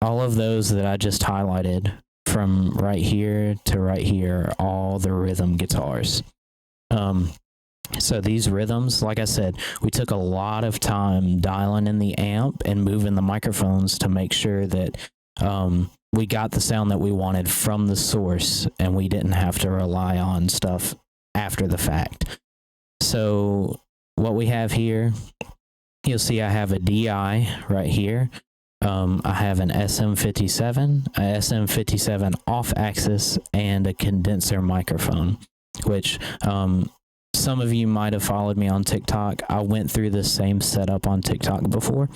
all of those that I just highlighted from right here to right here are all the rhythm guitars. So these rhythms, like I said, we took a lot of time dialing in the amp and moving the microphones to make sure that we got the sound that we wanted from the source, and we didn't have to rely on stuff after the fact. So what we have here, you'll see I have a DI right here. I have an SM57, a SM57 off axis, and a condenser microphone, which some of you might have followed me on TikTok. I went through the same setup on TikTok before,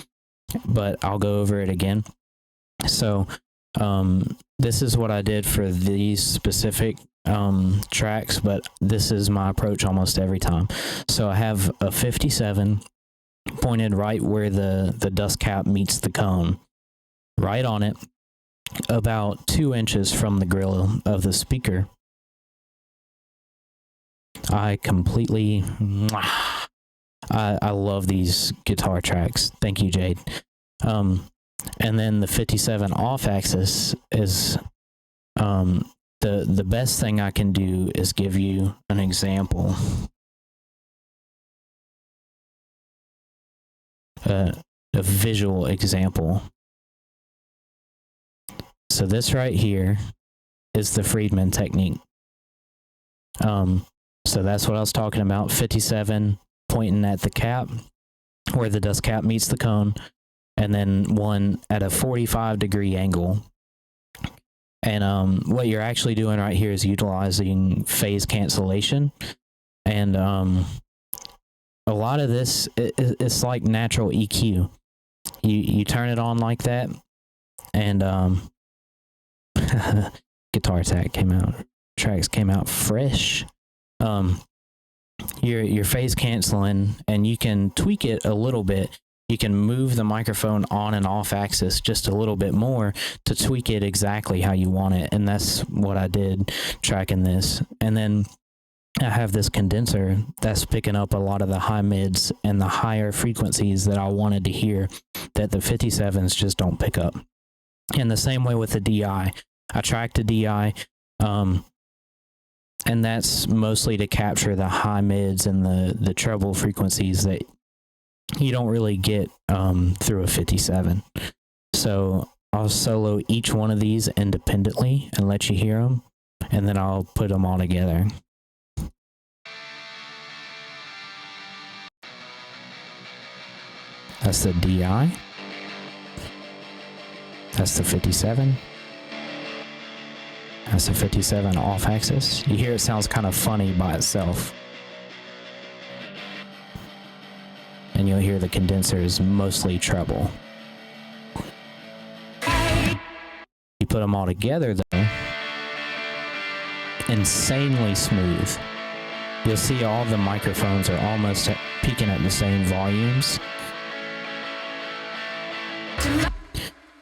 but I'll go over it again. So this is what I did for these specific tracks, but this is my approach almost every time. So I have a 57 pointed right where the dust cap meets the cone, right on it, about 2 inches from the grill of the speaker. I completely, I love these guitar tracks. Thank you, Jade. And then the 57 off axis is, the best thing I can do is give you an example. A visual example. So this right here is the Friedman technique. So that's what I was talking about. 57 pointing at the cap where the dust cap meets the cone, and then one at a 45-degree angle. And what you're actually doing right here is utilizing phase cancellation. And a lot of this, it's like natural EQ. You turn it on like that, and Guitar Attack tracks came out fresh. You're phase canceling, and you can tweak it a little bit. You can move the microphone on and off axis just a little bit more to tweak it exactly how you want it, and that's what I did tracking this. And then I have this condenser that's picking up a lot of the high mids and the higher frequencies that I wanted to hear that the 57s just don't pick up. And the same way with the DI. I tracked the DI, and that's mostly to capture the high mids and the treble frequencies that you don't really get through a 57. So I'll solo each one of these independently and let you hear them, and then I'll put them all together. That's the DI. That's the 57. That's the 57 off axis. You hear it sounds kind of funny by itself. And you'll hear the condenser is mostly treble. You put them all together though, insanely smooth. You'll see all the microphones are almost peaking at the same volumes.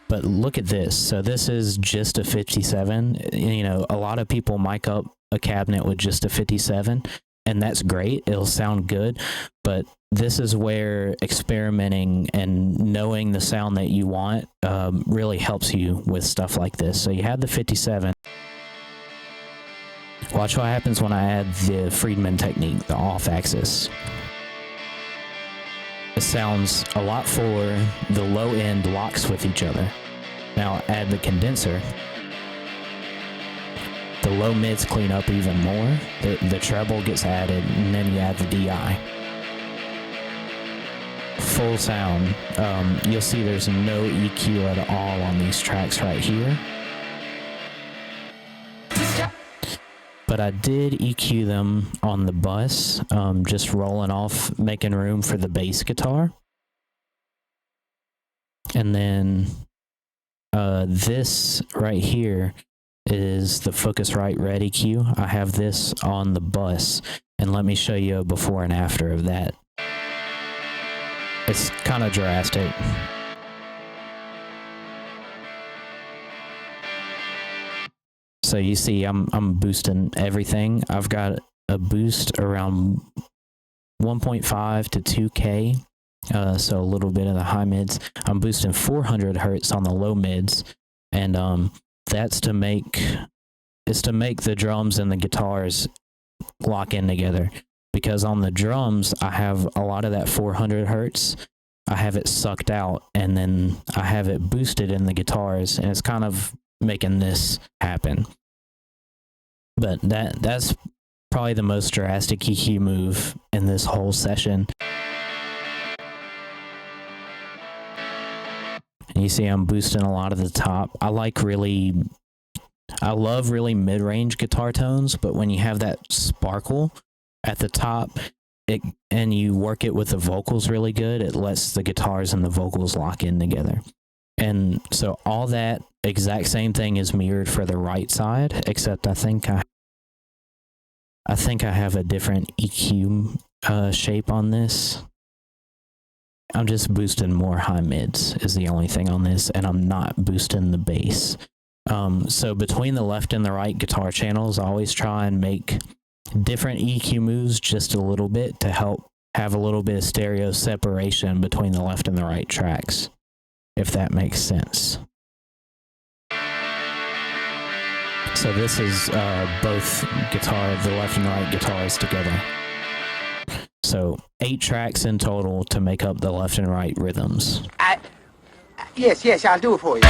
But look at this. So this is just a 57. You know, a lot of people mic up a cabinet with just a 57, and that's great. It'll sound good. But this is where experimenting and knowing the sound that you want really helps you with stuff like this. So you have the 57. Watch what happens when I add the Friedman technique, the off axis. It sounds a lot fuller. The low end locks with each other. Now add the condenser. The low mids clean up even more. The treble gets added, and then you add the DI. Full sound. You'll see there's no EQ at all on these tracks right here. But I did EQ them on the bus, just rolling off, making room for the bass guitar. And then this right here is the Focusrite Red EQ. I have this on the bus, and let me show you a before and after of that. It's kind of drastic. So you see I'm boosting everything. I've got a boost around 1.5 to 2K So a little bit of the high mids. I'm boosting 400 hertz on the low mids, and that's to make the drums and the guitars lock in together. Because on the drums, I have a lot of that 400 hertz. I have it sucked out, and then I have it boosted in the guitars, and it's kind of making this happen. But that's probably the most drastic EQ move in this whole session. And you see I'm boosting a lot of the top. I love really mid-range guitar tones, but when you have that sparkle at the top, and you work it with the vocals really good, it lets the guitars and the vocals lock in together. And so all that exact same thing is mirrored for the right side, except I think I have a different EQ shape on this. I'm just boosting more high mids is the only thing on this, and I'm not boosting the bass. So between the left and the right guitar channels, I always try and make different EQ moves just a little bit to help have a little bit of stereo separation between the left and the right tracks, if that makes sense. So this is both the left and right guitars together. So 8 tracks in total to make up the left and right rhythms. Yes, I'll do it for you.